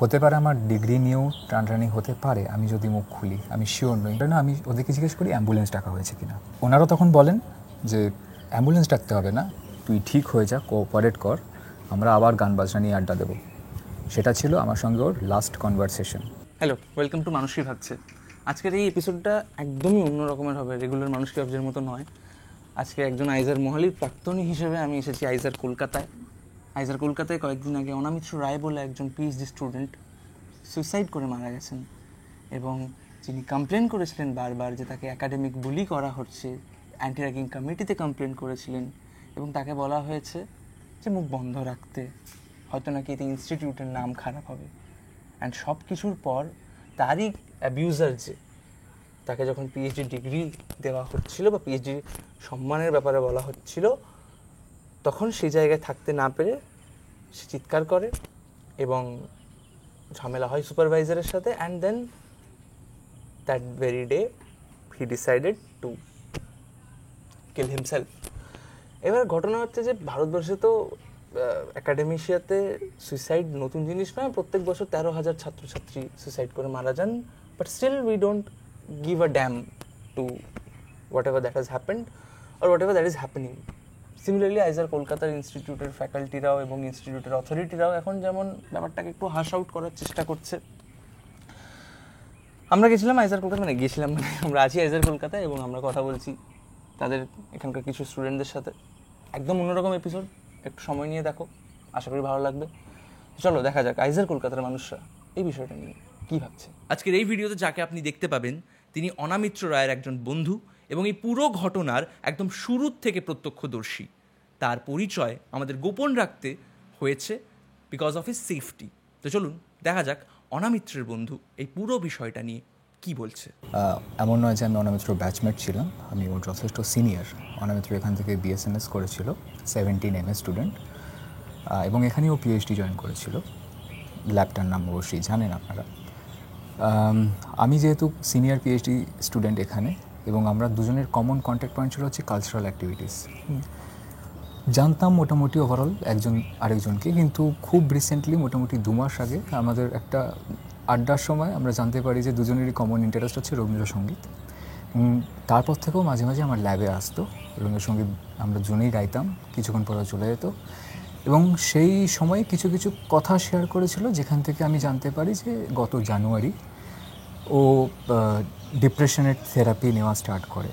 হতে পারে আমার ডিগ্রি নিয়েও টানটানি হতে পারে, আমি যদি মুখ খুলি, আমি শিওর নই। না, আমি ওদেরকে জিজ্ঞেস করি অ্যাম্বুলেন্স ডাকা হয়েছে কিনা। ওনারা তখন বলেন যে অ্যাম্বুলেন্স ডাকতে হবে না, তুই ঠিক হয়ে যা, কোঅপারেট কর, আমরা আবার গান বাজনা নিয়ে আড্ডা দেবো। সেটা ছিল আমার সঙ্গে ওর last conversation. Hello, welcome to মানুষই ভাবছে। আজকের এই এপিসোডটা একদমই অন্য রকমের হবে, রেগুলার মানুষকে ভাবছের মতো নয়। আজকে একজন আইজার মহালির প্রাক্তনী হিসেবে আমি এসেছি আইজার কলকাতায়। আইজার কলকাতায় কয়েকদিন আগে অনামিত্র রায় বলে একজন পিএইচডি স্টুডেন্ট সুইসাইড করে মারা গেছেন, এবং যিনি কমপ্লেন করেছিলেন বারবার যে তাকে একাডেমিক বুলি করা হচ্ছে, অ্যান্টি র্যাগিং কমিটিতে কমপ্লেন করেছিলেন, এবং তাকে বলা হয়েছে যে মুখ বন্ধ রাখতে, হয়তো নাকি এতে ইনস্টিটিউটের নাম খারাপ হবে। অ্যান্ড সব কিছুর পর তারই অ্যাবিউজার যে তাকে যখন পিএইচডি ডিগ্রি দেওয়া হচ্ছিল বা পিএইচডি সম্মানের ব্যাপারে বলা হচ্ছিল, তখন সেই জায়গায় থাকতে না পেরে সে চিৎকার করে এবং ঝামেলা হয় সুপারভাইজারের সাথে। And then that very day he decided to kill himself. এবার ঘটনা হচ্ছে যে ভারতবর্ষে তো একাডেমিশিয়াতে সুইসাইড নতুন জিনিস নয়, প্রত্যেক বছর 13,000 ছাত্রছাত্রী সুইসাইড করে মারা যান, but still we don't give a damn to whatever that has happened or whatever that is happening. Similarly, আইজার কলকাতার ইনস্টিটিউটের ফ্যাকাল্টিরাও এবং ইনস্টিটিউটের অথরিটিরাও এখন যেমন ব্যাপারটাকে একটু হাশ আউট করার চেষ্টা করছে। আমরা গেছিলাম আইজার কলকাতা, আমরা আছি আইজার কলকাতায় এবং আমরা কথা বলছি তাদের এখানকার কিছু স্টুডেন্টদের সাথে। একদম অন্যরকম এপিসোড, একটু সময় নিয়ে দেখো, আশা করি ভালো লাগবে। চলো দেখা যাক আইজার কলকাতার মানুষরা এই বিষয়টা নিয়ে কী ভাবছে। আজকের এই ভিডিওতে যাকে আপনি দেখতে পাবেন তিনি অনামিত্র রায়ের একজন বন্ধু এবং এই পুরো ঘটনার একদম শুরুর থেকে প্রত্যক্ষদর্শী। তার পরিচয় আমাদের গোপন রাখতে হয়েছে বিকজ অফ হিজ সেফটি। তো চলুন দেখা যাক অনামিত্রের বন্ধু এই পুরো বিষয়টা নিয়ে কি বলছে। এমন নয় যে আমি অনামিত্র ব্যাচমেট ছিলাম, আমি ওর যথেষ্ট সিনিয়র। অনামিত্র এখান থেকে বিএসএমএস করেছিল, 17 MS স্টুডেন্ট, এবং এখানেই ও পিএইচডি জয়েন করেছিল। ল্যাবটার নাম অবশ্যই জানেন আপনারা। আমি যেহেতু সিনিয়র পিএইচডি স্টুডেন্ট এখানে, এবং আমরা দুজনের কমন কন্ট্যাক্ট পয়েন্ট ছিল হচ্ছে কালচারাল অ্যাক্টিভিটিস। জানতাম মোটামুটি ওভারঅল একজন আরেকজনকে, কিন্তু খুব রিসেন্টলি মোটামুটি 2 মাস আগে আমাদের একটা আড্ডার সময় আমরা জানতে পারি যে দুজনেরই কমন ইন্টারেস্ট হচ্ছে রবীন্দ্রসঙ্গীত। তারপর থেকেও মাঝে মাঝে আমার ল্যাবে আসতো, রবীন্দ্রসঙ্গীত আমরা দুজনেই গাইতাম, কিছুক্ষণ পরে চলে যেত, এবং সেই সময় কিছু কিছু কথা শেয়ার করেছিল, যেখান থেকে আমি জানতে পারি যে গত জানুয়ারি ও ডিপ্রেশনের থেরাপি নেওয়া স্টার্ট করে।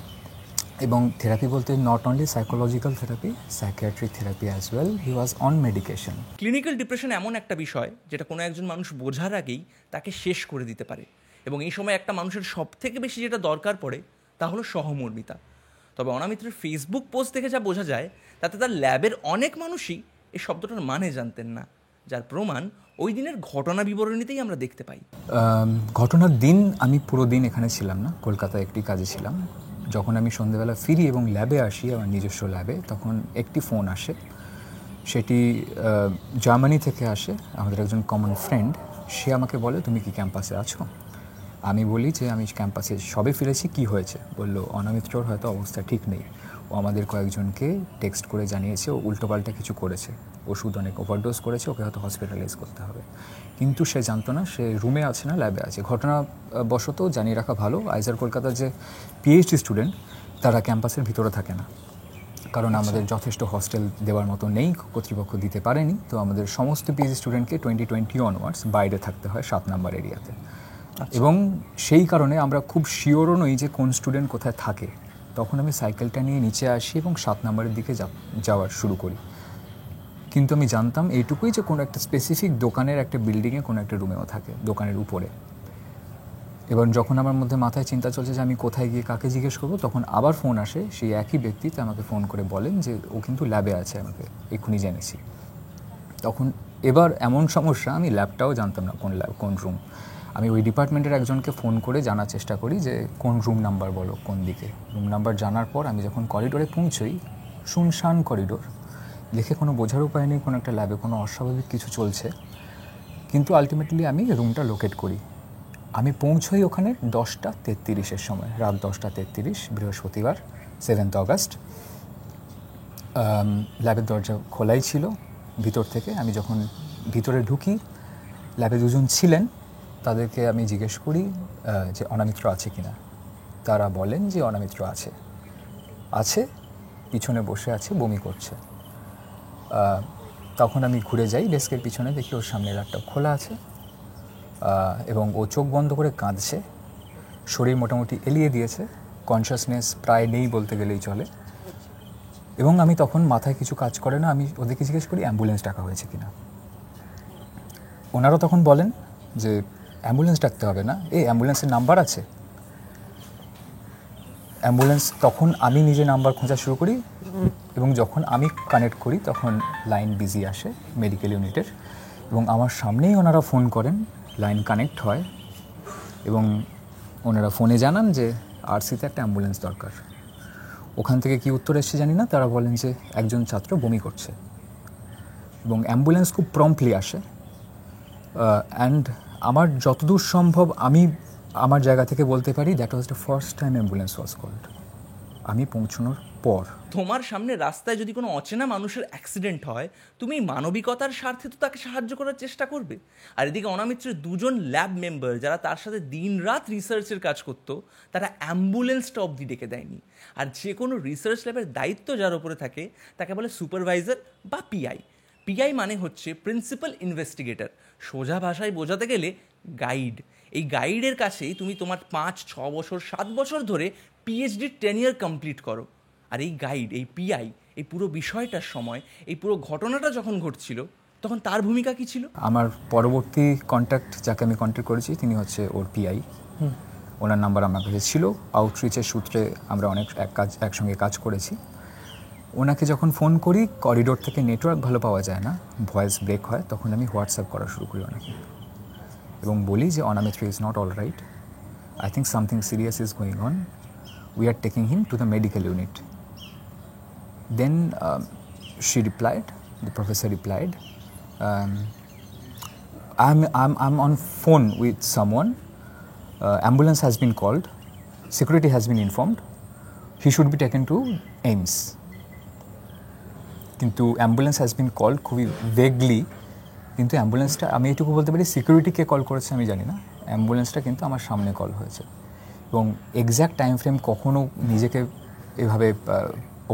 এবং থেরাপি বলতে not only psychological therapy, psychiatric therapy as well. He was on medication. Clinical depression এমন একটা বিষয় যেটা কোনো একজন মানুষ বোঝার আগেই তাকে শেষ করে দিতে পারে, এবং এই সময় একটা মানুষের সব থেকে বেশি যেটা দরকার পড়ে তা হলো সহমর্মিতা। তবে অনামিত্রের ফেসবুক পোস্ট দেখে যা বোঝা যায় তাতে তার ল্যাবের অনেক মানুষই এই শব্দটার মানে জানতেন না, যার প্রমাণ ওই দিনের ঘটনা বিবরণীতেই আমরা দেখতে পাই। ঘটনার দিন আমি পুরো দিন এখানে ছিলাম না, কলকাতায় একটি কাজে ছিলাম। যখন আমি সন্ধ্যেবেলা ফিরি এবং ল্যাবে আসি, আমার নিজস্ব ল্যাবে, তখন একটি ফোন আসে। সেটি জার্মানি থেকে আসে, আমাদের একজন কমন ফ্রেন্ড। সে আমাকে বলে, তুমি কি ক্যাম্পাসে আছো? আমি বলি যে আমি ক্যাম্পাসে সবে ফিরেছি, কি হয়েছে? বলল, অনামিত্রর হয়তো অবস্থা ঠিক নেই, ও আমাদের কয়েকজনকে টেক্সট করে জানিয়েছে ও উল্টোপাল্টা কিছু করেছে, ওষুধ অনেক ওভারডোজ করেছে, ওকে হয়তো হসপিটালাইজ করতে হবে। কিন্তু সে জানতো না সে রুমে আছে না ল্যাবে আছে। ঘটনাবশত জানিয়ে রাখা ভালো, আইজার কলকাতার যে পিএইচডি স্টুডেন্ট তারা ক্যাম্পাসের ভিতরে থাকে না, কারণ আমাদের যথেষ্ট হস্টেল দেওয়ার মতো নেই, কর্তৃপক্ষ দিতে পারেনি। তো আমাদের সমস্ত পিএইচডি স্টুডেন্টকে 2020 অনওয়ার্ডস বাইরে থাকতে হয় 7 নম্বর এরিয়াতে। এবং সেই কারণে আমরা খুব শিওরও নই যে কোন স্টুডেন্ট কোথায় থাকে। তখন আমি সাইকেলটা নিয়ে নিচে আসি এবং 7 নম্বরের দিকে যাওয়া শুরু করি। কিন্তু আমি জানতাম এইটুকুই যে কোনো একটা স্পেসিফিক দোকানের একটা বিল্ডিংয়ে কোনো একটা রুমেও থাকে, দোকানের উপরে। এবার যখন আমার মধ্যে মাথায় চিন্তা চলছে যে আমি কোথায় গিয়ে কাকে জিজ্ঞেস করবো, তখন আবার ফোন আসে, সেই একই ব্যক্তি আমাকে ফোন করে বলেন যে ও কিন্তু ল্যাবে আছে, আমাকে এক্ষুনি জেনেছি। তখন এবার এমন সমস্যা, আমি ল্যাবটাও জানতাম না কোন রুম। আমি ওই ডিপার্টমেন্টের একজনকে ফোন করে জানার চেষ্টা করি যে কোন রুম নাম্বার বলো, কোন দিকে। রুম নাম্বার জানার পর আমি যখন করিডোরে পৌঁছই, শুনশান করিডোর, দেখে কোনো বোঝার উপায় নেই কোনো একটা ল্যাবে কোনো অস্বাভাবিক কিছু চলছে। কিন্তু আলটিমেটলি আমি রুমটা লোকেট করি। আমি পৌঁছই ওখানে 10:33 সময়, রাত 10:33, বৃহস্পতিবার 7 অগস্ট। ল্যাবের দরজা খোলাই ছিল ভিতর থেকে। আমি যখন ভিতরে ঢুকি, ল্যাবে দুজন ছিলেন, তাদেরকে আমি জিজ্ঞেস করি যে অনামিত্র আছে কিনা। তারা বলেন যে অনামিত্র আছে, পিছনে বসে আছে, বমি করছে। তখন আমি ঘুরে যাই ডেস্কের পিছনে, দেখি ওর সামনে ল্যাপটপ খোলা আছে এবং ও চোখ বন্ধ করে কাঁদছে, শরীর মোটামুটি এলিয়ে দিয়েছে, কনশাসনেস প্রায় নেই বলতে গেলেই চলে। এবং আমি তখন মাথায় কিছু কাজ করে না, আমি ওদেরকে জিজ্ঞেস করি অ্যাম্বুলেন্স ডাকা হয়েছে কিনা। ওনারা তখন বলেন যে অ্যাম্বুলেন্স ডাকতে হবে না, অ্যাম্বুলেন্সের নাম্বার আছে। অ্যাম্বুলেন্স, তখন আমি নিজে নাম্বার খোঁজা শুরু করি এবং যখন আমি কানেক্ট করি তখন লাইন বিজি আসে মেডিকেল ইউনিটের, এবং আমার সামনেই ওনারা ফোন করেন, লাইন কানেক্ট হয় এবং ওনারা ফোনে জানান যে আরসিতে একটা অ্যাম্বুলেন্স দরকার। ওখান থেকে কি উত্তর এসছে জানি না, তারা বলেন যে একজন ছাত্র বমি করছে এবং অ্যাম্বুলেন্স খুব প্রম্পটলি আসে। অ্যান্ড আমার যতদূর সম্ভব আমি আমার জায়গা থেকে বলতে পারি that was the first time ambulance was called, আমি পৌঁছানোর পর। তোমার সামনে রাস্তায় যদি কোনো অচেনা মানুষের অ্যাক্সিডেন্ট হয়, তুমি মানবিকতার স্বার্থে তো তাকে সাহায্য করার চেষ্টা করবে। আর এদিকে অনামিত্রের দুজন ল্যাব মেম্বার যারা তার সাথে দিনরাত রিসার্চের কাজ করতো, তারা অ্যাম্বুলেন্সটা অবধি ডেকে দেয়নি। আর যে কোনো রিসার্চ ল্যাবের দায়িত্ব যার উপরে থাকে তাকে বলে সুপারভাইজার বা পিআই। পিআই মানে হচ্ছে প্রিন্সিপাল ইনভেস্টিগেটর, সোজা ভাষায় বোঝাতে গেলে গাইড। এই গাইডের কাছেই তুমি তোমার 5-6 বছর 7 বছর ধরে পিএইচডির টেনিয়ার কমপ্লিট করো। আর এই গাইড, এই পিআই, এই পুরো বিষয়টার সময়, এই পুরো ঘটনাটা যখন ঘটছিল তখন তার ভূমিকা কী ছিল? আমার পরবর্তী কন্ট্যাক্ট, যাকে আমি কন্ট্যাক্ট করেছি, তিনি হচ্ছে ওর পিআই। ওনার নাম্বার আমার কাছে ছিল, আউটরিচের সূত্রে আমরা একসঙ্গে কাজ করেছি। ওনাকে যখন ফোন করি, করিডোর থেকে নেটওয়ার্ক ভালো পাওয়া যায় না, ভয়েস ব্রেক হয়, তখন আমি হোয়াটসঅ্যাপ করা শুরু করি ওনাকে এবং বলি যে Anamitra is not all right, I think something serious is going on, we are taking him to the medical unit. Then she replied, the professor replied, I'm on phone with someone, ambulance has been called, security has been informed, he should be taken to AIMS. কিন্তু ambulance has been called খুবই ভেগলি, কিন্তু অ্যাম্বুলেন্সটা, আমি এটুকু বলতে পারি সিকিউরিটিকে call করেছে আমি জানি না, অ্যাম্বুলেন্সটা কিন্তু আমার সামনে কল হয়েছে। এবং এক্স্যাক্ট টাইম ফ্রেম কখনও নিজেকে এভাবে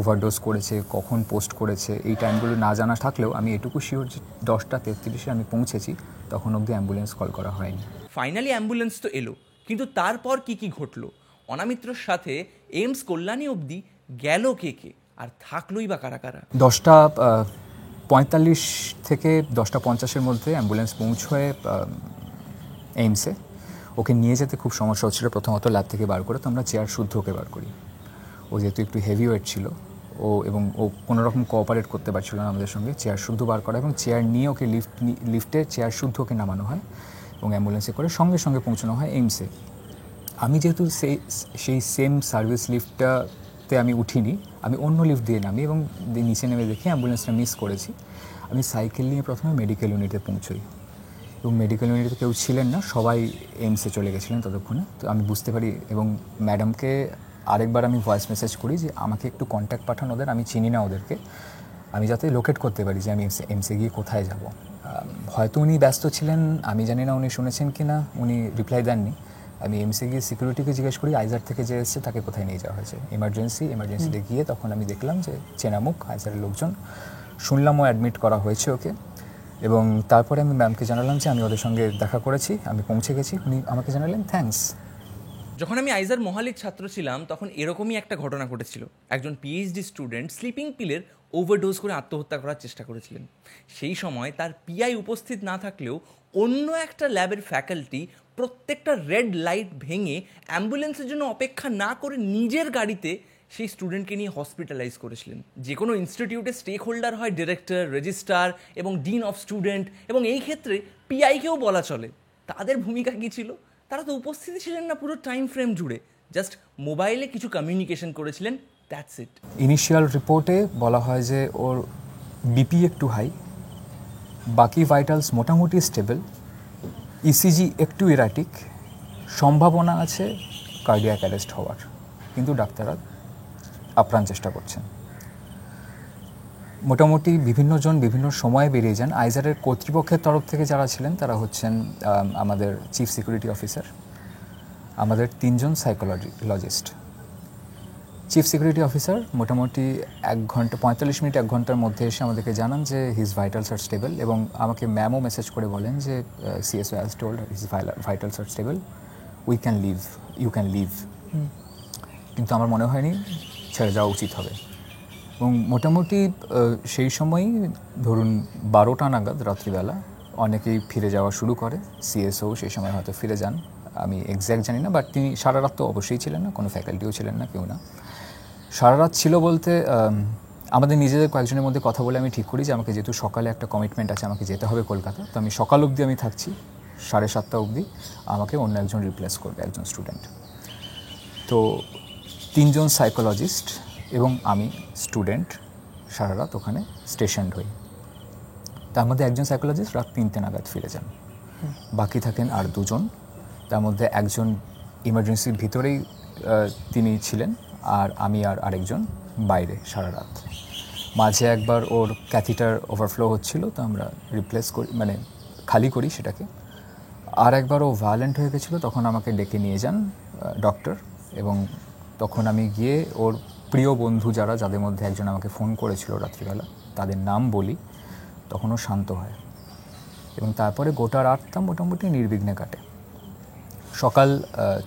ওভারডোজ করেছে, কখন পোস্ট করেছে, এই টাইমগুলো না জানা থাকলেও আমি এটুকু শিওর যে 10:33 আমি পৌঁছেছি, তখন অবধি অ্যাম্বুলেন্স কল করা হয়নি। ফাইনালি অ্যাম্বুলেন্স তো এলো, কিন্তু তারপর কি ঘটলো? অনামিত্রর সাথে এইমস কল্যাণী অবধি গেল কে, আর থাকলোই বা কারা কারা? 10:45 থেকে 10:50 মধ্যে অ্যাম্বুলেন্স পৌঁছয় এইমসে। ওকে নিয়ে যেতে খুব সমস্যা হচ্ছিলো, প্রথমত ল্যাব থেকে বার করে তো আমরা চেয়ার শুদ্ধ ওকে বার করি। ও যেহেতু একটু হেভি ওয়েট ছিল, ও কোনো রকম কোঅপারেট করতে পারছিল না আমাদের সঙ্গে, চেয়ার শুদ্ধ বার করা এবং চেয়ার নিয়ে ওকে লিফটে চেয়ার শুদ্ধ ওকে নামানো হয় এবং অ্যাম্বুলেন্সে করে সঙ্গে সঙ্গে পৌঁছানো হয় এইমসে। আমি যেহেতু সেই সেম সার্ভিস লিফটটাতে আমি উঠিনি, আমি অন্য লিফট দিয়ে নামি এবং নিচে নেমে দেখি অ্যাম্বুলেন্সটা মিস করেছি। আমি সাইকেল নিয়ে প্রথমে মেডিকেল ইউনিটে পৌঁছই এবং মেডিকেল ইউনিটে কেউ ছিলেন না, সবাই এইমসে চলে গেছিলেন ততক্ষণে। তো আমি বুঝতে পারি এবং ম্যাডামকে আরেকবার আমি ভয়েস মেসেজ করি যে আমাকে একটু কন্ট্যাক্ট পাঠান ওদের, আমি চিনি না ওদেরকে, আমি যাতে লোকেট করতে পারি যে আমি এইমসে গিয়ে কোথায় যাব। হয়তো উনি ব্যস্ত ছিলেন, আমি জানি না উনি শুনেছেন কি না, উনি রিপ্লাই দেননি। আমি এইমসে গিয়ে সিকিউরিটিকে জিজ্ঞেস করি আইজার থেকে যে এসছে তাকে কোথায় নিয়ে যাওয়া হয়েছে। এমার্জেন্সিতে গিয়ে তখন আমি দেখলাম যে চেনামুখ আইজারের লোকজন, শুনলাম ও অ্যাডমিট করা হয়েছে ওকে। এবং তারপরে আমি ম্যামকে জানালাম যে আমি ওদের সঙ্গে দেখা করেছি, আমি পৌঁছে গেছি। উনি আমাকে জানালেন থ্যাঙ্কস। যখন আমি আইজার মহালির ছাত্র ছিলাম তখন এরকমই একটা ঘটনা ঘটেছিল। একজন পিএইচডি স্টুডেন্ট স্লিপিং পিলের ওভারডোজ করে আত্মহত্যা করার চেষ্টা করেছিলেন। সেই সময় তার পিআই উপস্থিত না থাকলেও অন্য একটা ল্যাবের ফ্যাকাল্টি প্রত্যেকটা রেড লাইট ভেঙে অ্যাম্বুলেন্সের জন্য অপেক্ষা না করে নিজের গাড়িতে সেই স্টুডেন্টকে নিয়ে হসপিটালাইজ করেছিলেন। যে কোনো ইনস্টিটিউটে স্টেক হোল্ডার হয় ডিরেক্টর, রেজিস্ট্রার এবং ডিন অফ স্টুডেন্ট, এবং এই ক্ষেত্রে পিআইকেও বলা চলে। তাদের ভূমিকা কী ছিল? তারা তো উপস্থিতি ছিলেন না পুরো টাইম ফ্রেম জুড়ে, জাস্ট মোবাইলে কিছু কমিউনিকেশন করেছিলেন, দ্যাটস ইট। ইনিশিয়াল রিপোর্টে বলা হয় যে ওর বিপি একটু হাই, বাকি ভাইটালস মোটামুটি স্টেবল, ইসিজি একটু ইরাটিক, সম্ভাবনা আছে কার্ডিয়াক অ্যারেস্ট হওয়ার, কিন্তু ডাক্তাররা আপ্রাণ চেষ্টা করছেন। মোটামুটি বিভিন্ন জন বিভিন্ন সময়ে বেরিয়ে যান। আইজারের কর্তৃপক্ষের তরফ থেকে যারা ছিলেন তারা হচ্ছেন আমাদের চিফ সিকিউরিটি অফিসার, আমাদের 3 জন সাইকোলজিস্ট। চিফ সিকিউরিটি অফিসার মোটামুটি 1 ঘন্টা 45 মিনিট 1 ঘন্টার মধ্যে এসে আমাদেরকে জানান যে হিজ ভাইটালস আর স্টেবল, এবং আমাকে ম্যামও মেসেজ করে বলেন যে CSO has told his vitals are stable, we can leave, you can leave. কিন্তু আমার মনে হয়নি ছেড়ে যাওয়া উচিত হবে। এবং মোটামুটি সেই সময়ই ধরুন 12টা নাগাদ রাত্রিবেলা অনেকেই ফিরে যাওয়া শুরু করে। সিএসও সেই সময় হয়তো ফিরে যান, আমি এক্স্যাক্ট জানি না, বাট তিনি সারা রাত তো অবশ্যই ছিলেন না, কোনো ফ্যাকাল্টিও ছিলেন না, কেউ না। সারা রাত ছিল বলতে আমাদের নিজেদের কয়েকজনের মধ্যে কথা বলে আমি ঠিক করি যে আমাকে যেহেতু সকালে একটা কমিটমেন্ট আছে, আমাকে যেতে হবে কলকাতা, তো আমি সকাল অবধি আমি থাকছি, 7:30 অবধি আমাকে অন্য একজন রিপ্লেস করবে, একজন স্টুডেন্ট। তো 3 জন সাইকোলজিস্ট এবং আমি স্টুডেন্ট সারা রাত ওখানে স্টেশনড হই। তার মধ্যে একজন সাইকোলজিস্ট রাত 3টে নাগাদ ফিরে যান, বাকি থাকেন আর 2 জন। তার মধ্যে একজন ইমার্জেন্সির ভিতরেই তিনি ছিলেন, আর আমি আর আরেকজন বাইরে সারা রাত। মাঝে একবার ওর ক্যাথিটার ওভারফ্লো হচ্ছিল, তো আমরা রিপ্লেস করি, মানে খালি করি সেটাকে। আর একবার ও ভায়োলেন্ট হয়ে গেছিলো, তখন আমাকে ডেকে নিয়ে যান ডক্টর, এবং তখন আমি গিয়ে ওর প্রিয় বন্ধু যাদের মধ্যে একজন আমাকে ফোন করেছিল রাত্রিবেলা, তাদের নাম বলি, তখন ও শান্ত হয়, এবং তারপরে গোটা রাতটা মোটামুটি নির্বিঘ্নে কাটে। সকাল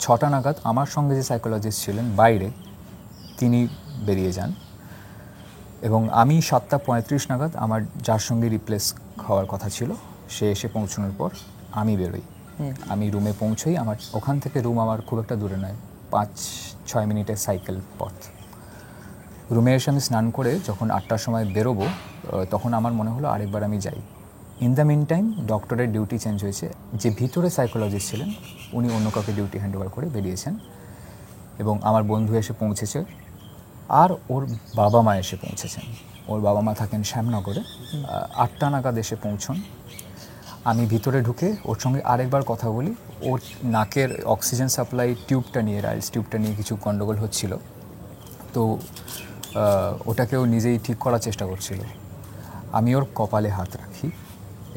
6টা নাগাদ আমার সঙ্গে যে সাইকোলজিস্ট ছিলেন বাইরে, তিনি বেরিয়ে যান, এবং আমি 7:35 নাগাদ আমার যার সঙ্গে রিপ্লেস হওয়ার কথা ছিল সে এসে পৌঁছানোর পর আমি বেরোই। আমি রুমে পৌঁছই, আমার ওখান থেকে রুম আমার খুব একটা দূরে নয়, 5-6 মিনিটের সাইকেল পথ। রুমে এসে আমি স্নান করে যখন 8টার সময় বেরোবো, তখন আমার মনে হলো আরেকবার আমি যাই। ইন দ্য মিন টাইম ডক্টরের ডিউটি চেঞ্জ হয়েছে, যে ভিতরে সাইকোলজিস্ট ছিলেন উনি অন্য কাউকে ডিউটি হ্যান্ড ওভার করে বেরিয়েছেন, এবং আমার বন্ধু এসে পৌঁছেছে, আর ওর বাবা মা এসে পৌঁছেছেন। ওর বাবা মা থাকেন শ্যামনগরে। 8টা নাগাদ এসে পৌঁছন। আমি ভিতরে ঢুকে ওর সঙ্গে আরেকবার কথা বলি। ওর নাকের অক্সিজেন সাপ্লাই টিউবটা নিয়ে, রাইলস টিউবটা নিয়ে কিছু গণ্ডগোল হচ্ছিল, তো ওটাকেও নিজেই ঠিক করার চেষ্টা করছিল। আমি ওর কপালে হাত রাখি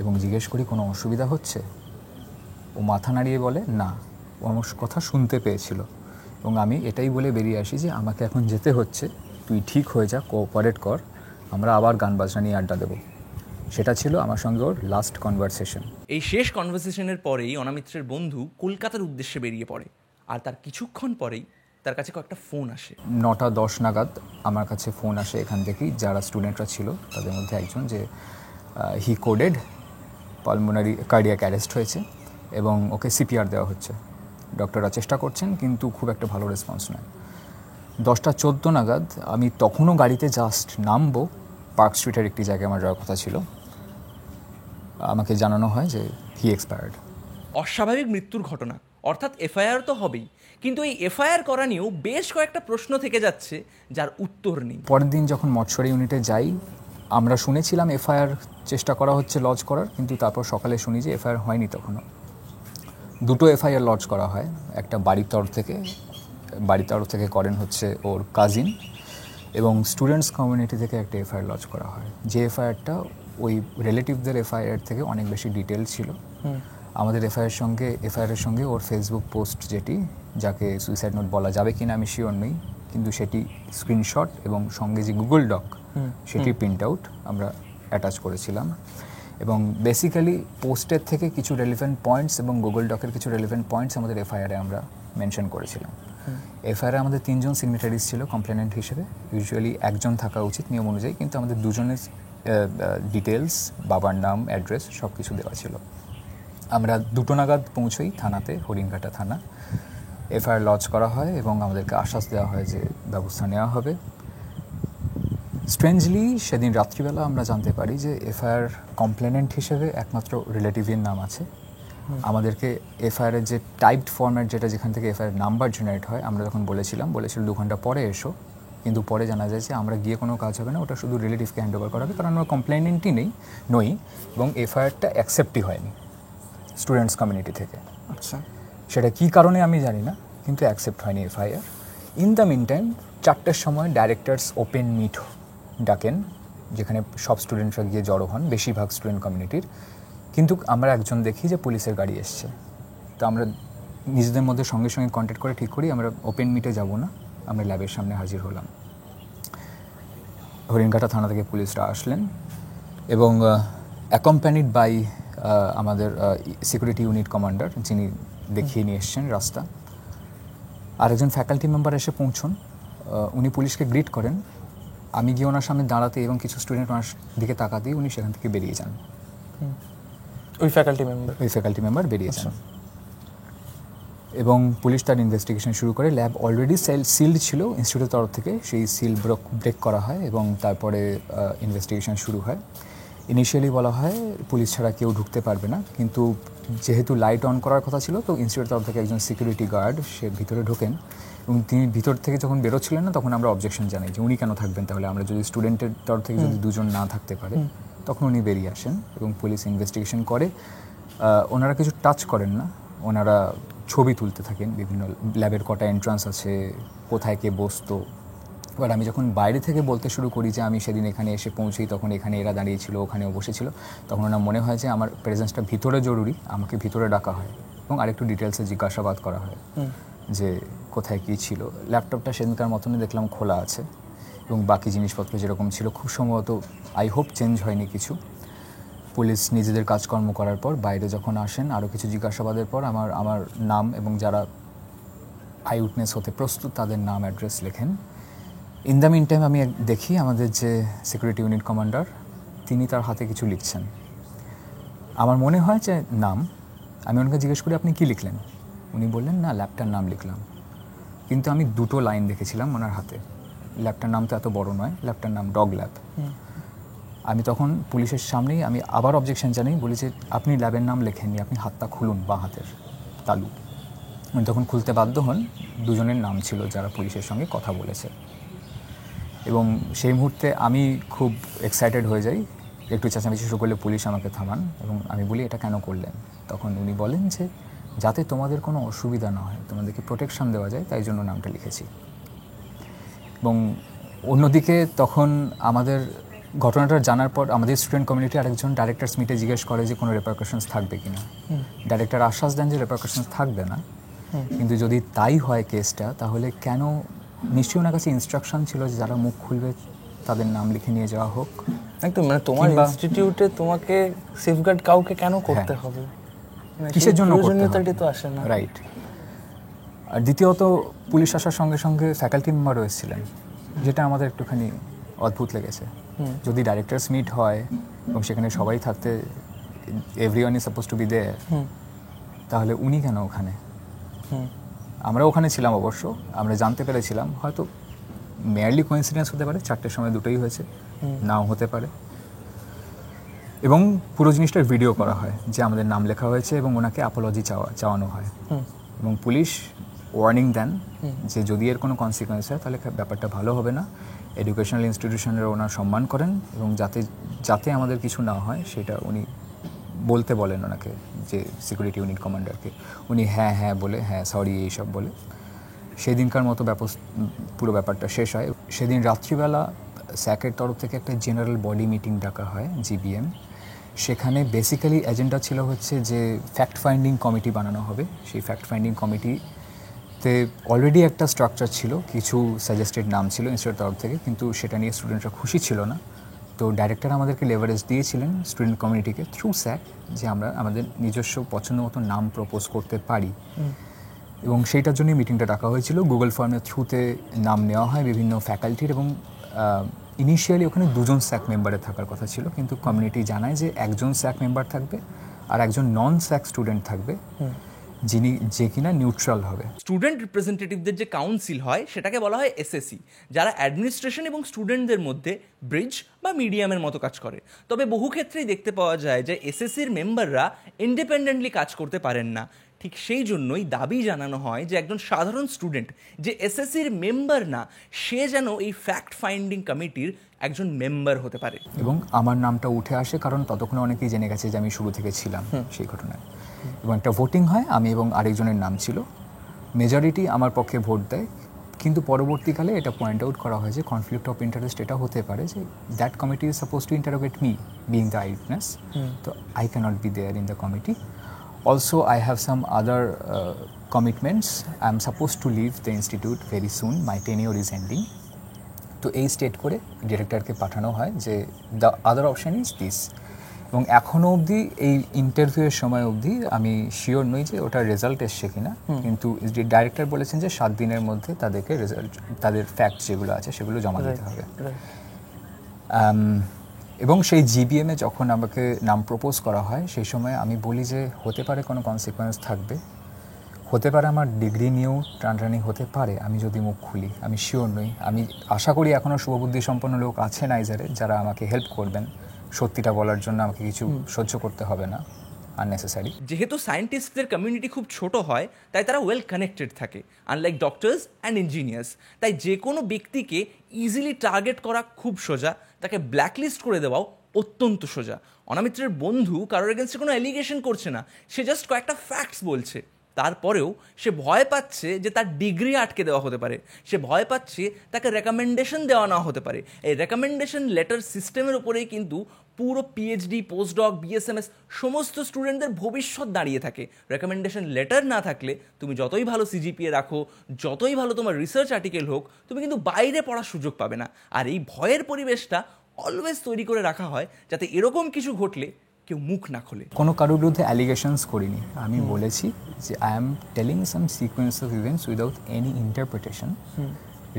এবং জিজ্ঞেস করি কোনো অসুবিধা হচ্ছে? ও মাথা নাড়িয়ে বলে না, ও আমার কথা শুনতে পেয়েছিল। এবং আমি এটাই বলে বেরিয়ে আসি যে আমাকে এখন যেতে হচ্ছে, তুই ঠিক হয়ে যা, কোঅপারেট কর, আমরা আবার গান বাজনা নিয়ে আড্ডা দেবো। সেটা ছিল আমার সঙ্গে ওর লাস্ট কনভারসেশন। এই শেষ কনভারসেশনের পরেই অনামিত্রের বন্ধু কলকাতার উদ্দেশ্যে বেরিয়ে পড়ে, আর তার কিছুক্ষণ পরেই তার কাছে কয়েকটা ফোন আসে। 9:10 নাগাদ আমার কাছে ফোন আসে এখান থেকেই, যারা স্টুডেন্টরা ছিল তাদের মধ্যে একজন, যে হি কোডেড পালমোনারি কার্ডিয়াক অ্যারেস্ট হয়েছে এবং ওকে সিপিআর দেওয়া হচ্ছে। ডক্টররা চেষ্টা করছেন কিন্তু খুব একটা ভালো রেসপন্স নয়। 10:14 নাগাদ আমি তখনও গাড়িতে জাস্ট নামবো, পার্ক স্ট্রিটের একটি জায়গায় আমার যাওয়ার কথা ছিল, আমাকে জানানো হয় যে হি এক্সপায়ার্ড। অস্বাভাবিক মৃত্যুর ঘটনা, অর্থাৎ এফআইআর তো হবেই, কিন্তু এই এফআইআর করা নিয়েও বেশ কয়েকটা প্রশ্ন থেকে যাচ্ছে যার উত্তর নেই। পরের দিন যখন মৎস্যরি ইউনিটে যাই, আমরা শুনেছিলাম এফআইআর চেষ্টা করা হচ্ছে লজ করার, কিন্তু তারপর সকালে শুনি যে এফআইআর হয়নি। তখনও 2টো এফআইআর লজ করা হয়, একটা বাড়ির তরফ থেকে করেন হচ্ছে ওর কাজিন, এবং স্টুডেন্টস কমিউনিটি থেকে একটা এফআইআর লজ করা হয়, যে এফআইআরটা ওই রিলেটিভদের এফআইআর থেকে অনেক বেশি ডিটেল ছিল। আমাদের এফআইআরের সঙ্গে ওর ফেসবুক পোস্ট, যাকে সুইসাইড নোট বলা যাবে কিনা আমি শিওর নই, কিন্তু সেটি স্ক্রিনশট এবং সঙ্গে যে গুগল ডক সেটি প্রিন্ট আউট আমরা অ্যাটাচ করেছিলাম। এবং বেসিক্যালি পোস্টের থেকে কিছু রেলিভেন্ট পয়েন্টস এবং গুগল ডকের কিছু রেলিভেন্ট পয়েন্টস আমাদের এফআইআরে আমরা মেনশন করেছিলাম। এফআইআরে আমাদের 3 জন সিগনেটারিজ ছিল কমপ্লেনেন্ট হিসেবে, ইউজুয়ালি একজন থাকা উচিত নিয়ম অনুযায়ী, কিন্তু আমাদের 2 জনের ডিটেলস, বাবার নাম, অ্যাড্রেস সব কিছু দেওয়া ছিল। আমরা 2টো নাগাদ পৌঁছই থানাতে, হরিণঘাটা থানা। এফআইআর লজ করা হয় এবং আমাদেরকে আশ্বাস দেওয়া হয় যে ব্যবস্থা নেওয়া হবে। স্ট্রেঞ্জলি সেদিন রাত্রিবেলা আমরা জানতে পারি যে এফআইআর কমপ্লেনেন্ট হিসেবে একমাত্র রিলেটিভের নাম আছে। আমাদেরকে এফআইআরের যে টাইপড ফরম্যাট, যেখান থেকে এফআইআর নাম্বার জেনারেট হয়, আমরা যখন বলেছিল 2 ঘন্টা পরে এসো, কিন্তু পরে জানা যায় যে আমরা গিয়ে কোনো কাজ হবে না, ওটা শুধু রিলেটিভকে হ্যান্ড ওভার করা হবে, কারণ আমরা কমপ্লেনেন্টই নই, এবং এফআইআরটা অ্যাকসেপ্টই হয়নি স্টুডেন্টস কমিউনিটি থেকে। আচ্ছা, সেটা কী কারণে আমি জানি না, কিন্তু অ্যাকসেপ্ট হয়নি FIR. In the meantime 4টের সময় ডাইরেক্টরস ওপেন মিট ডাকেন যেখানে সব স্টুডেন্টরা গিয়ে জড়ো হন, বেশিরভাগ স্টুডেন্ট কমিউনিটির। কিন্তু আমরা একজন দেখি যে পুলিশের গাড়ি এসছে, তো আমরা নিজেদের মধ্যে সঙ্গে সঙ্গে কন্ট্যাক্ট করে ঠিক করি আমরা ওপেন মিটে যাব না, আমরা ল্যাবের সামনে হাজির হলাম। হরিণঘাটা থানা থেকে পুলিশরা আসলেন এবং অ্যাকম্প্যানিড বাই আমাদের সিকিউরিটি ইউনিট কমান্ডার, যিনি দেখিয়ে নিয়ে এসছেন রাস্তা। আরেকজন ফ্যাকাল্টি মেম্বার এসে পৌঁছন, উনি পুলিশকে গ্রিট করেন। আমি গিয়ে ওনার সামনে দাঁড়াতে এবং কিছু স্টুডেন্ট ওনার দিকে তাকাতেই উনি সেখান থেকে বেরিয়ে যান। ওই ফ্যাকাল্টি মেম্বার বেরিয়ে যান এবং পুলিশ তার ইনভেস্টিগেশন শুরু করে। ল্যাব অলরেডি সিলড ছিল ইনস্টিটিউটের তরফ থেকে, সেই সিল ব্রেক করা হয় এবং তারপরে ইনভেস্টিগেশন শুরু হয়। ইনিশিয়ালি বলা হয় পুলিশ ছাড়া কেউ ঢুকতে পারবে না, কিন্তু যেহেতু লাইট অন করার কথা ছিল তো ইনস্টিটিউটের তরফ থেকে একজন সিকিউরিটি গার্ড সে ভিতরে ঢোকেন এবং তিনি ভিতর থেকে যখন বেরোচ্ছিলেন না তখন আমরা অবজেকশন জানাই যে উনি কেন থাকবেন, তাহলে আমরা যদি স্টুডেন্টের তরফ থেকে যদি দুজন না থাকতে পারে, তখন উনি বেরিয়ে আসেন এবং পুলিশ ইনভেস্টিগেশন করে। ওনারা কিছু টাচ করেন না, ওনারা ছবি তুলতে থাকেন বিভিন্ন ল্যাবের কটা এন্ট্রান্স আছে, কোথায় কে বসতো। এবার আমি যখন বাইরে থেকে বলতে শুরু করি যে আমি সেদিন এখানে এসে পৌঁছি, তখন এখানে এরা দাঁড়িয়েছিল, ওখানেও বসেছিল, তখন ওনার মনে হয় যে আমার প্রেজেন্সটা ভিতরে জরুরি, আমাকে ভিতরে ডাকা হয় এবং আরেকটু ডিটেলসে জিজ্ঞাসাবাদ করা হয় যে কোথায় কী ছিল। ল্যাপটপটা সেদিনকার মতনই দেখলাম খোলা আছে এবং বাকি জিনিসপত্র যেরকম ছিল খুব সম্ভবত আই হোপ চেঞ্জ হয়নি কিছু। পুলিশ নিজেদের কাজকর্ম করার পর বাইরে যখন আসেন আরও কিছু জিজ্ঞাসাবাদের পর আমার নাম এবং যারা আই উইটনেস হতে প্রস্তুত তাদের নাম অ্যাড্রেস লেখেন। ইন দ্য মিন টাইম আমি দেখি আমাদের যে সিকিউরিটি ইউনিট কমান্ডার তিনি তার হাতে কিছু লিখছেন। আমার মনে হয় যে নাম, আমি ওনাকে জিজ্ঞেস করি আপনি কী লিখলেন, উনি বললেন না ল্যাবটার নাম লিখলাম। কিন্তু আমি দুটো লাইন দেখেছিলাম ওনার হাতে, ল্যাবটার নাম তো এত বড় নয়, ল্যাবটার নাম ডগ ল্যাব। আমি তখন পুলিশের সামনেই আমি আবার অবজেকশন জানাই, বলি যে আপনি ল্যাবের নাম লেখেননি, আপনি হাতটা খুলুন, বাঁ হাতের তালু। উনি তখন খুলতে বাধ্য হন, দুজনের নাম ছিল যারা পুলিশের সঙ্গে কথা বলেছে। এবং সেই মুহূর্তে আমি খুব এক্সাইটেড হয়ে যাই, একটু চেঁচামেচি শুরু করলে পুলিশ আমাকে থামান এবং আমি বলি এটা কেন করলেন। তখন উনি বলেন যে যাতে তোমাদের কোনো অসুবিধা না হয়, তোমাদেরকে প্রোটেকশন দেওয়া যায়, তাই জন্য নামটা লিখেছি। এবং অন্যদিকে তখন আমাদের ঘটনাটা জানার পর আমাদের স্টুডেন্ট কমিউনিটি আরেকজন ডাইরেক্টরস মিটে জিজ্ঞেস করে যে কোনো রেপারকাশনস থাকবে কি না। ডাইরেক্টর আশ্বাস দেন যে রেপারকাশনস থাকবে না, কিন্তু যদি তাই হয় কেসটা, তাহলে কেন, নিশ্চয়ই ওনার কাছে ইনস্ট্রাকশন ছিল যে যারা মুখ খুলবে তাদের নাম লিখে নিয়ে যাওয়া হোক। একদম, মানে তোমার ইনস্টিটিউটে তোমাকে সেফগার্ড কাউকে কেন করতে হবে, কিসের জন্য প্রয়োজনীয়তাটি তো আসে না। রাইট। আর দ্বিতীয়ত পুলিশ আসার সঙ্গে সঙ্গে ফ্যাকাল্টি মেম্বারও এসেছিলেন, যেটা আমাদের একটুখানি অদ্ভুত লেগেছে। যদি ডাইরেক্টরস মিট হয় এবং সেখানে সবাই থাকতে, everyone is suppose to be there, তাহলে উনি কেন ওখানে? আমরা ওখানে ছিলাম অবশ্য, আমরা জানতে পেরেছিলাম হয়তো মেয়ারলি কোইন্সিডেন্স হতে পারে, 4টের সময় দুটোই হয়েছে, নাও হতে পারে। এবং পুরো জিনিসটার ভিডিও করা হয় যে আমাদের নাম লেখা হয়েছে এবং ওনাকে অ্যাপোলজি চাওয়ানো হয় এবং পুলিশ ওয়ার্নিং দেন যে যদি এর কোনো কনসিকোয়েন্স হয় তাহলে ব্যাপারটা ভালো হবে না। এডুকেশনাল ইনস্টিটিউশনের ওনার সম্মান করেন এবং যাতে আমাদের কিছু না হয় সেটা উনি বলতে বলেন ওনাকে, যে সিকিউরিটি ইউনিট কমান্ডারকে। উনি হ্যাঁ হ্যাঁ বলে, হ্যাঁ সরি এইসব বলে সেদিনকার মতো পুরো ব্যাপারটা শেষ হয়। সেদিন রাত্রিবেলা স্যাকের তরফ থেকে একটা জেনারেল বডি মিটিং ডাকা হয়, জিবিএম। সেখানে বেসিক্যালি এজেন্ডা ছিল হচ্ছে যে ফ্যাক্ট ফাইন্ডিং কমিটি বানানো হবে। সেই ফ্যাক্ট ফাইন্ডিং কমিটিতে অলরেডি একটা স্ট্রাকচার ছিল, কিছু সাজেস্টেড নাম ছিল ইনস্টিটিউটের তরফ থেকে, কিন্তু সেটা নিয়ে স্টুডেন্টরা খুশি ছিল না। তো ডাইরেক্টর আমাদেরকে লেভারেজ দিয়েছিলেন স্টুডেন্ট কমিউনিটিকে থ্রু স্যাক, যে আমরা আমাদের নিজস্ব পছন্দ মতো নাম প্রপোজ করতে পারি। এবং সেইটার জন্যই মিটিংটা ডাকা হয়েছিল। গুগল ফর্মের থ্রুতে নাম নেওয়া হয় বিভিন্ন ফ্যাকাল্টির এবং ইনিশিয়ালি ওখানে 2জন স্যাক মেম্বারের থাকার কথা ছিল, কিন্তু কমিউনিটি জানায় যে একজন স্যাক মেম্বার থাকবে আর একজন নন স্যাক স্টুডেন্ট থাকবে, যে কিনা নিউট্রাল হবে। স্টুডেন্ট রিপ্রেজেন্টেটিভদের যে কাউন্সিল হয় সেটাকে বলা হয় এসএসসি, যারা অ্যাডমিনিস্ট্রেশন এবং স্টুডেন্টদের মধ্যে ব্রিজ বা মিডিয়ামের মতো কাজ করে। তবে বহু ক্ষেত্রেই দেখতে পাওয়া যায় যে এসএসসির মেম্বাররা ইন্ডিপেন্ডেন্টলি কাজ করতে পারেন না। ঠিক সেই জন্যই দাবি জানানো হয় যে একজন সাধারণ স্টুডেন্ট যে এসএসসির মেম্বার না, সে যেন এই ফ্যাক্ট ফাইন্ডিং কমিটির একজন মেম্বার হতে পারে। এবং আমার নামটা উঠে আসে কারণ ততক্ষণে অনেকেই জেনে গেছে যে আমি শুরু থেকে ছিলাম সেই ঘটনায়। এবং একটা ভোটিং হয়, আমি এবং আরেকজনের নাম ছিল। মেজরিটি আমার পক্ষে ভোট দেয়, কিন্তু পরবর্তীকালে এটা পয়েন্ট আউট করা হয় যে কনফ্লিক্ট অফ ইন্টারেস্ট এটা হতে পারে যে that committee is suppose to interrogate me being the eyewitness, তো I can't be there in the committee. Also, I have some other commitments. I am supposed to leave the institute very soon. My tenure is ending. তো এই state করে ডিরেক্টরকে পাঠানো হয় যে the other option is this. এবং এখনও অবধি এই ইন্টারভিউয়ের সময় অবধি আমি শিওর নই যে ওটার রেজাল্ট এসছে কিনা, কিন্তু ডাইরেক্টর বলেছেন যে 7 দিনের মধ্যে তাদেরকে রেজাল্ট, তাদের ফ্যাক্ট যেগুলো আছে সেগুলো জমা দিতে হবে। এবং সেই জিবিএমে যখন আমাকে নাম প্রপোজ করা হয় সেই সময় আমি বলি যে হতে পারে কোনো কনসিকোয়েন্স থাকবে, হতে পারে আমার ডিগ্রি নিয়েও টানটানি হতে পারে আমি যদি মুখ খুলি, আমি শিওর নই। আমি আশা করি এখনও শুভবুদ্ধি সম্পন্ন লোক আছেন আইজারে যারা আমাকে হেল্প করবেন, সত্যিটা বলার জন্য আমাকে কিছু সহ্য করতে হবে না আননেসেসারি। যেহেতু সায়েন্টিস্টদের কমিউনিটি খুব ছোট হয় তাই তারা ওয়েল কানেক্টেড থাকে, আনলাইক ডক্টরস অ্যান্ড ইঞ্জিনিয়ার্স। তাই যে কোনো ব্যক্তিকে ইজিলি টার্গেট করা খুব সোজা, তাকে ব্ল্যাকলিস্ট করে দেওয়াও অত্যন্ত সোজা। অনামিত্রের বন্ধু কারোর এগেনস্টে কোনো অ্যালিগেশন করছে না, সে জাস্ট কয়েকটা ফ্যাক্টস বলছে। তারপরেও সে ভয় পাচ্ছে যে তার ডিগ্রি আটকে দেওয়া হতে পারে, সে ভয় পাচ্ছে তাকে রেকমেন্ডেশন দেওয়া না হতে পারে। এই রেকমেন্ডেশন লেটার সিস্টেমের উপরেই কিন্তু পুরো পিএইচডি, পোস্টডক, বিএসএমএস সমস্ত স্টুডেন্টদের ভবিষ্যৎ দাঁড়িয়ে থাকে। রেকমেন্ডেশন লেটার না থাকলে তুমি যতই ভালো সিজিপিএ রাখো, যতই ভালো তোমার রিসার্চ আর্টিকেল হোক, তুমি কিন্তু বাইরে পড়ার সুযোগ পাবে না। আর এই ভয়ের পরিবেশটা অলওয়েজ তৈরি করে রাখা হয় যাতে এরকম কিছু ঘটলে কেউ মুখ না খোলে। কোনো কারোর বিরুদ্ধে অ্যালিগেশনস করিনি, আমি বলেছি যে I am telling some sequence of events without any interpretation,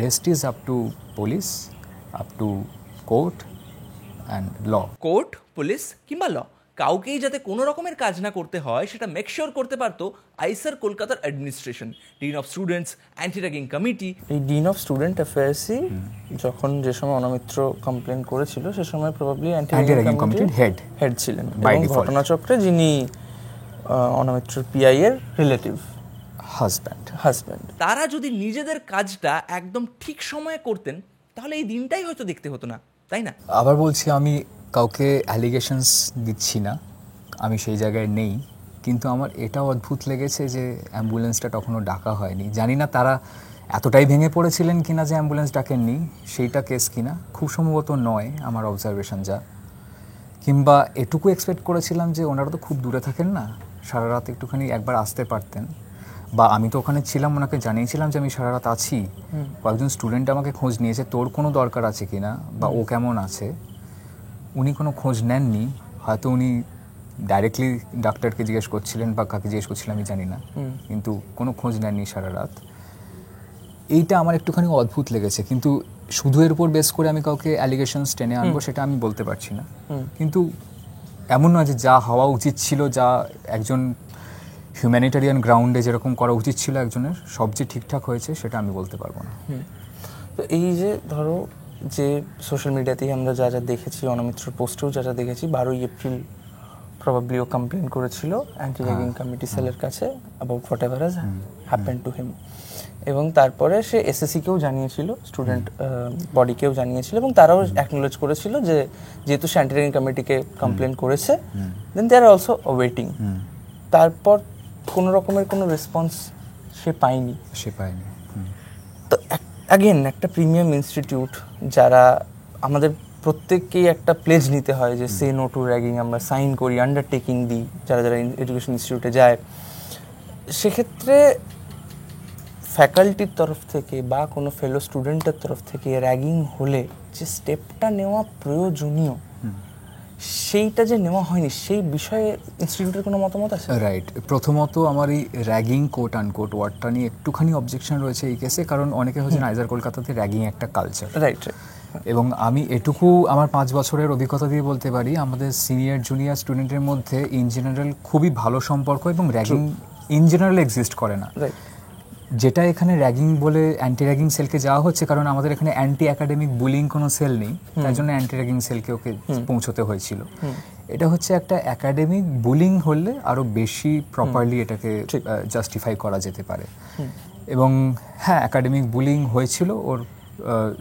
rest is up to police, up to court and law. Court, police কিংবা ল, কাউকেই যাতে কোনো রকমের কাজ না করতে হয় সেটা মেকশিওর করতে পারতো আইসার কলকাতার administration, dean of students, anti ragging committee. এই ডিন অফ স্টুডেন্ট অ্যাফেয়ার্সই যখন যে সময় অনামিত্র কমপ্লেন করেছিল সে সময় প্রবাবলি অ্যান্টি র্যাগিং কমিটির হেড ছিলেন, এবং ঘটনাচক্রে যিনি অনামিত্রর পিআই এর রিলেটিভ হাজব্যান্ড। তারা যদি নিজেদের কাজটা একদম ঠিক সময়ে করতেন তাহলে এই দিনটাই হয়তো দেখতে হতো না, তাই না? আবার বলছি, আমি কাউকে অ্যালিগেশনস দিচ্ছি না, আমি সেই জায়গায় নেই, কিন্তু আমার এটাও অদ্ভুত লেগেছে যে অ্যাম্বুলেন্সটা তখনও ডাকা হয়নি। জানি না তারা এতটাই ভেঙে পড়েছিলেন কিনা যে অ্যাম্বুলেন্স ডাকেননি, সেইটা কেস কিনা, খুব সম্ভবত নয় আমার অবজারভেশন যা। কিংবা এটুকু এক্সপেক্ট করেছিলাম যে ওনারা তো খুব দূরে থাকেন না, সারা রাত একটুখানি একবার আসতে পারতেন, বা আমি তো ওখানে ছিলাম, ওনাকে জানিয়েছিলাম যে আমি সারা রাত আছি। কয়েকজন স্টুডেন্ট আমাকে খোঁজ নিয়েছে তোর কোনো দরকার আছে কিনা বা ও কেমন আছে, উনি কোনো খোঁজ নেননি। হয়তো উনি ডাইরেক্টলি ডাক্তারকে জিজ্ঞেস করছিলেন বা কাকে জিজ্ঞেস করছিলেন আমি জানি না, কিন্তু কোনো খোঁজ নেননি সারা রাত। এইটা আমার একটুখানি অদ্ভুত লেগেছে, কিন্তু শুধু এর উপর বেস করে আমি কাউকে অ্যালিগেশনস টেনে আনবো সেটা আমি বলতে পারছি না। কিন্তু এমন নয় যে যা হওয়া উচিত ছিল, যা একজন হিউম্যানিটারিয়ান গ্রাউন্ডে যেরকম করা উচিত ছিল একজনের, সব যে ঠিকঠাক হয়েছে সেটা আমি বলতে পারবো না। তো এই যে ধরো যে সোশ্যাল মিডিয়াতেই আমরা যা যা দেখেছি, অনামিত্রর পোস্টেও যা যা দেখেছি, 12ই এপ্রিল প্রবাবলি ও কমপ্লেন করেছিল অ্যান্টি র্যাগিং কমিটি সেলের কাছে about what ever has happen to him, এবং তারপরে সে এসএসসিকেও জানিয়েছিল, স্টুডেন্ট বডিকেও জানিয়েছিল, এবং তারাও অ্যাকনোলেজ করেছিল যে যেহেতু সে অ্যান্টি র্যাগিং কমিটিকে কমপ্লেন করেছে, দেন দে আর অলসো ওয়েটিং। তারপর কোনো রকমের কোনো রেসপন্স সে পায়নি। তো অ্যাগেন একটা প্রিমিয়াম ইনস্টিটিউট, যারা আমাদের প্রত্যেককেই একটা প্লেজ নিতে হয় যে সে নো টু র্যাগিং আমরা সাইন করি, আন্ডারটেকিং দিই যারা যারা এডুকেশন ইনস্টিটিউটে যায়, সেক্ষেত্রে ফ্যাকাল্টির তরফ থেকে বা কোনো ফেলো স্টুডেন্টের তরফ থেকে র্যাগিং হলে যে স্টেপটা নেওয়া প্রয়োজনীয় সেইটা যে নেওয়া হয়নি, সেই বিষয়ে ইনস্টিটিউটের কোনো মতামত আছে? রাইট, প্রথমত আমার এই র্যাগিং কোট আনকোট ওয়ার্ডটা নিয়ে একটুখানি অবজেকশন রয়েছে এই কেসে, কারণ অনেকে হচ্ছে আইজার কলকাতাতে র্যাগিং একটা কালচার। রাইট। এবং আমি এটুকু আমার 5 বছরের অভিজ্ঞতা দিয়ে বলতে পারি, আমাদের সিনিয়র জুনিয়র স্টুডেন্টের মধ্যে ইন জেনারেল খুবই ভালো সম্পর্ক, এবং র্যাগিং ইন জেনারেল এক্সিস্ট করে না। যেটা এখানে র্যাগিং বলে অ্যান্টি র্যাগিং সেলকে যাওয়া হচ্ছে, কারণ আমাদের এখানে অ্যান্টি একাডেমিক বুলিং কোনো সেল নেই, তাই জন্য অ্যান্টি র্যাগিং সেলকে ওকে পৌঁছতে হয়েছিল। এটা হচ্ছে একটা একাডেমিক বুলিং হলে আরও বেশি প্রপারলি এটাকে জাস্টিফাই করা যেতে পারে। এবং হ্যাঁ, একাডেমিক বুলিং হয়েছিল ওর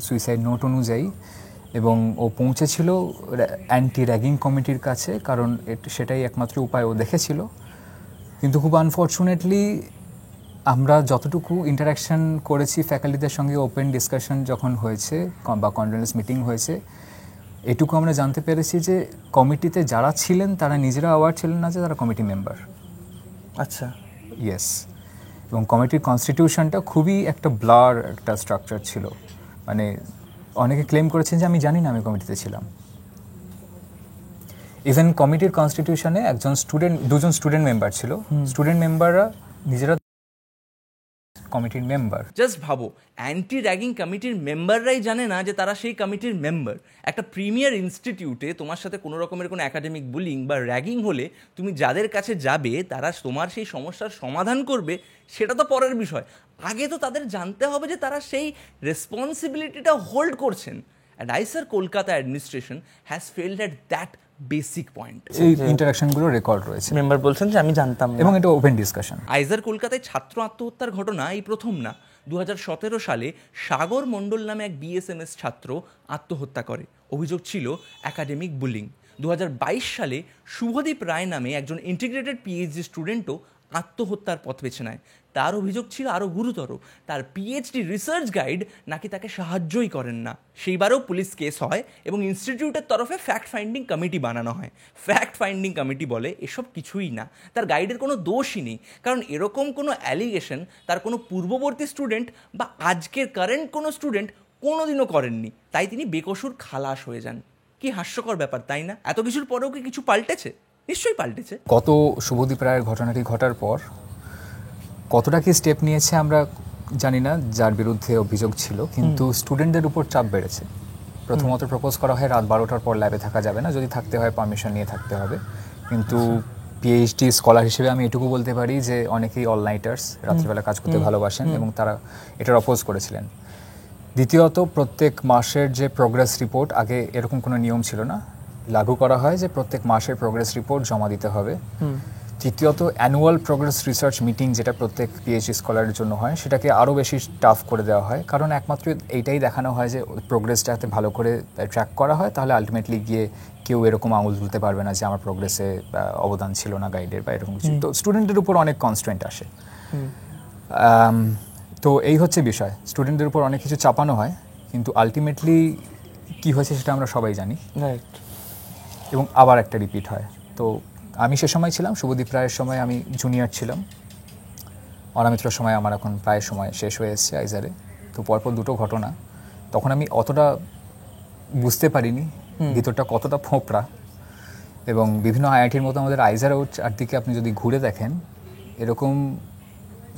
সুইসাইড নোট অনুযায়ী, এবং ও পৌঁছেছিল অ্যান্টি র্যাগিং কমিটির কাছে, কারণ সেটাই একমাত্র উপায় ও দেখেছিল। কিন্তু খুব আনফর্চুনেটলি আমরা যতটুকু ইন্টারাকশন করেছি ফ্যাকাল্টিদের সঙ্গে, ওপেন ডিসকাশন যখন হয়েছে বা কনফারেন্স মিটিং হয়েছে, এটুকু আমরা জানতে পেরেছি যে কমিটিতে যারা ছিলেন তারা নিজেরা অ্যাওয়ার ছিলেন না যে তারা কমিটি মেম্বার। আচ্ছা, ইয়েস। এবং কমিটির কনস্টিটিউশনটা খুবই একটা ব্লার একটা স্ট্রাকচার ছিল, মানে অনেকে ক্লেম করেছেন যে আমি জানি না আমি কমিটিতে ছিলাম। ইভেন কমিটির কনস্টিটিউশনে দুজন স্টুডেন্ট মেম্বার ছিল, স্টুডেন্ট মেম্বাররা নিজেরা কমিটির মেম্বার। জাস্ট ভাবো, অ্যান্টি র্যাগিং কমিটির মেম্বাররাই জানে না যে তারা সেই কমিটির মেম্বার। একটা প্রিমিয়ার ইনস্টিটিউটে তোমার সাথে কোনো রকমের কোনো একাডেমিক বুলিং বা র্যাগিং হলে তুমি যাদের কাছে যাবে তারা তোমার সেই সমস্যার সমাধান করবে, সেটা তো পরের বিষয়। আগে তো তাদের জানতে হবে যে তারা সেই রেসপন্সিবিলিটিটা হোল্ড করছেন। অ্যান্ড আইসার Kolkata administration has failed at that basic point. এই ইন্টারাকশনগুলো রেকর্ড রয়েছে, মেম্বার বলছেন যে আমি জানতাম না, এবং এটা ওপেন ডিসকাশন। আইজার কলকাতায় ছাত্র আত্মহত্যার ঘটনা এই প্রথম না। 2017 সালে সাগর মণ্ডল নামে এক বিএসএমএস ছাত্র আত্মহত্যা করে, অভিযোগ ছিল একাডেমিক বুলিং। 2022 সালে শুভদীপ রায় নামে একজন ইন্টিগ্রেটেড পিএইচডি স্টুডেন্টও আত্মহত্যার পথ বেছে নেয়, তার অভিযোগ ছিল আরও গুরুতর, তার পিএইচডি রিসার্চ গাইড নাকি তাকে সাহায্যই করেন না। সেইবারও পুলিশ কেস হয় এবং ইনস্টিটিউটের তরফে ফ্যাক্ট ফাইন্ডিং কমিটি বানানো হয়। ফ্যাক্ট ফাইন্ডিং কমিটি বলে এসব কিছুই না, তার গাইডের কোনো দোষই নেই, কারণ এরকম কোনো অ্যালিগেশন তার কোনো পূর্ববর্তী স্টুডেন্ট বা আজকের কারেন্ট কোনো স্টুডেন্ট কোনোদিনও করেননি, তাই তিনি বেকসুর খালাস হয়ে যান। কি হাস্যকর ব্যাপার, তাই না? এত কিছুর পরেও কি কিছু পাল্টেছে? নিশ্চয়ই পাল্টেছে। কত শুভদীপ রায়ের ঘটনাটি ঘটার পর কতটা কি স্টেপ নিয়েছে আমরা জানি না, যার বিরুদ্ধে অভিযোগ ছিল, কিন্তু স্টুডেন্টদের উপর চাপ বেড়েছে। প্রথমত প্রপোজ করা হয় রাত 12টার পর ল্যাবে থাকা যাবে না, যদি থাকতে হয় পারমিশন নিয়ে থাকতে হবে। কিন্তু পিএইচডি স্কলার হিসেবে আমি এটুকু বলতে পারি যে অনেকেই অল নাইটার্স, রাত্রিবেলা কাজ করতে ভালোবাসেন এবং তারা এটার অপোজ করেছিলেন। দ্বিতীয়ত, প্রত্যেক মাসের যে প্রোগ্রেস রিপোর্ট, আগে এরকম কোনো নিয়ম ছিল না, লাগু করা হয় যে প্রত্যেক মাসের প্রোগ্রেস রিপোর্ট জমা দিতে হবে। তৃতীয়ত, অ্যানুয়াল প্রোগ্রেস রিসার্চ মিটিং যেটা প্রত্যেক পিএইচডি স্কলারের জন্য হয়, সেটাকে আরও বেশি টাফ করে দেওয়া হয়, কারণ একমাত্র এইটাই দেখানো হয় যে প্রোগ্রেসটাতে ভালো করে ট্র্যাক করা হয়, তাহলে আলটিমেটলি গিয়ে কেউ এরকম আঙুল তুলতে পারবে না যে আমার প্রোগ্রেসে অবদান ছিল না গাইডের বা এরকম কিছু। তো স্টুডেন্টের উপর অনেক কনস্ট্রেন্ট আসে। তো এই হচ্ছে বিষয়, স্টুডেন্টদের উপর অনেক কিছু চাপানো হয়, কিন্তু আলটিমেটলি কী হয়েছে সেটা আমরা সবাই জানি। রাইট। এবং আবার একটা রিপিট হয়। তো আমি সে সময় ছিলাম, শুভদীপ রায়ের সময় আমি জুনিয়র ছিলাম, অনামিত্রর সময় আমার এখন প্রায় সময় শেষ হয়ে এসছে আইজারে। তো পরপর দুটো ঘটনা, তখন আমি অতটা বুঝতে পারিনি ভিতরটা কতটা ফোঁপড়া। এবং বিভিন্ন আইআইটির মতো আমাদের আইজারেও চারদিকে আপনি যদি ঘুরে দেখেন, এরকম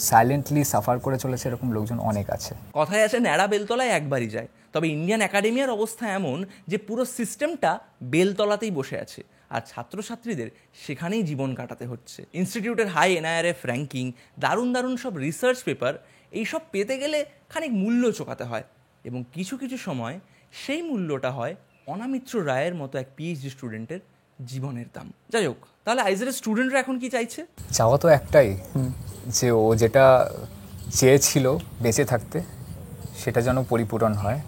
সাইলেন্টলি সাফার করে চলেছে এরকম লোকজন অনেক আছে। কথায় আছে ন্যাড়া বেলতলায় একবারই যায়, তবে ইন্ডিয়ান একাডেমিয়ার অবস্থা এমন যে পুরো সিস্টেমটা বেলতলাতেই বসে আছে, আর ছাত্রছাত্রীদের সেখানেই জীবন কাটাতে হচ্ছে। ইনস্টিটিউটের হাই এনআইআরএফ র্যাঙ্কিং, দারুণ দারুণ সব রিসার্চ পেপার, এইসব পেতে গেলে খানিক মূল্য চোকাতে হয়, এবং কিছু কিছু সময় সেই মূল্যটা হয় অনামিত্র রায়ের মতো এক পিএইচডি স্টুডেন্টের জীবনের দাম। যাই হোক, তাহলে আইজারের স্টুডেন্টরা এখন কি চাইছে? চাওয়া তো একটাই, যে ও যেটা চেয়েছিল বেঁচে থাকতে সেটা যেন পরিপূরণ হয়,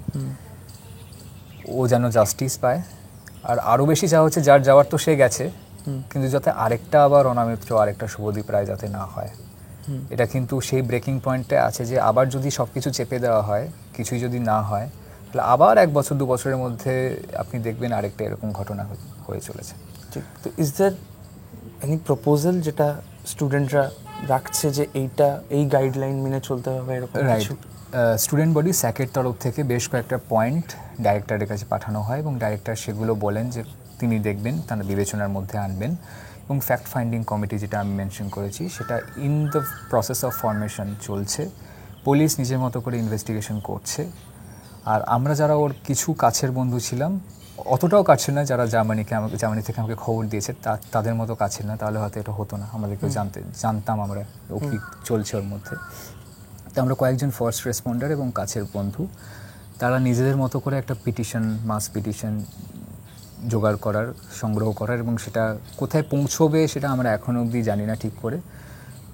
ও যেন জাস্টিস পায়। আর আরও বেশি চাওয়া হচ্ছে যার যাওয়ার তো সে গেছে, কিন্তু যাতে আরেকটা আবার অনামিত্র, আরেকটা শুভদীপ রায় যাতে না হয়। এটা কিন্তু সেই ব্রেকিং পয়েন্টে আছে যে আবার যদি সব কিছু চেপে দেওয়া হয়, কিছুই যদি না হয়, তাহলে আবার 1 বছর 2 বছরের মধ্যে আপনি দেখবেন আরেকটা এরকম ঘটনা হয়ে চলেছে। ঠিক। তো ইজ দ্যার এনি প্রপোজাল যেটা স্টুডেন্টরা রাখছে যে এই গাইডলাইন মেনে চলতে হবে এরকম কিছু? স্টুডেন্ট বডি স্যাকের তরফ থেকে বেশ কয়েকটা পয়েন্ট ডাইরেক্টরের কাছে পাঠানো হয়, এবং ডাইরেক্টর সেগুলো বলেন যে তিনি দেখবেন, তারা বিবেচনার মধ্যে আনবেন। এবং ফ্যাক্ট ফাইন্ডিং কমিটি যেটা আমি মেনশন করেছি, সেটা in the process of formation চলছে। পুলিশ নিজের মতো করে ইনভেস্টিগেশন করছে। আর আমরা যারা ওর কিছু কাছের বন্ধু ছিলাম, অতটাও কাছের না, যারা জার্মানি থেকে আমাকে খবর দিয়েছে তাদের মতো কাছের না, তাহলে হয়তো এটা হতো না, আমাদেরকেও জানতাম আমরা ও কী চলছে ওর মধ্যে। তো আমরা কয়েকজন ফার্স্ট রেসপন্ডার এবং কাছের বন্ধু, তারা নিজেদের মতো করে একটা মাস পিটিশন জোগাড় করার, সংগ্রহ করার, এবং সেটা কোথায় পৌঁছবে সেটা আমরা এখনও অবধি জানি না ঠিক করে,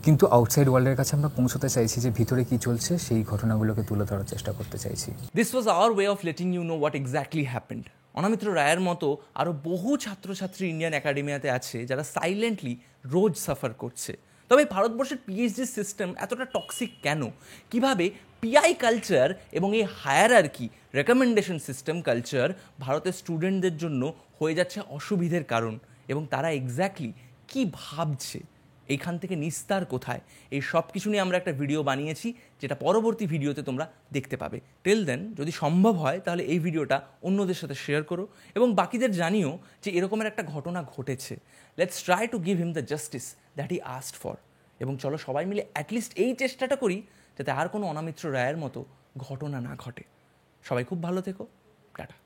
কিন্তু আউটসাইড ওয়ার্ল্ডের কাছে আমরা পৌঁছতে চাইছি, যে ভিতরে কী চলছে সেই ঘটনাগুলোকে তুলে ধরার চেষ্টা করতে চাইছি। This was our way of letting you know what exactly happened. Anamitra রায়ের মতো আরও বহু ছাত্রছাত্রী ইন্ডিয়ান একাডেমিয়াতে আছে যারা সাইলেন্টলি রোজ সাফার করছে। তবে ভারতবর্ষের পিএইচডি সিস্টেম এতটা টক্সিক কেন? কিভাবে পিআই কালচার এবং এই হায়ারার্কি রেকমেন্ডেশন সিস্টেম কালচার ভারতের স্টুডেন্টদের জন্য হয়ে যাচ্ছে অসুবিধের কারণ, এবং তারা এক্স্যাক্টলি কী ভাবছে, এইখান থেকে নিস্তার কোথায়, এই সব কিছু নিয়ে আমরা একটা ভিডিও বানিয়েছি, যেটা পরবর্তী ভিডিওতে তোমরা দেখতে পাবে। টিল দেন, যদি সম্ভব হয় তাহলে এই ভিডিওটা অন্যদের সাথে শেয়ার করো এবং বাকিদের জানিও যে এরকমের একটা ঘটনা ঘটেছে। Let's try to give him the justice that he asked for. এবং চলো সবাই মিলে অ্যাটলিস্ট এই চেষ্টাটা করি যাতে আর কোনো অনামিত্র রায়ের মতো ঘটনা না ঘটে। সবাই খুব ভালো থেকো, টাটা।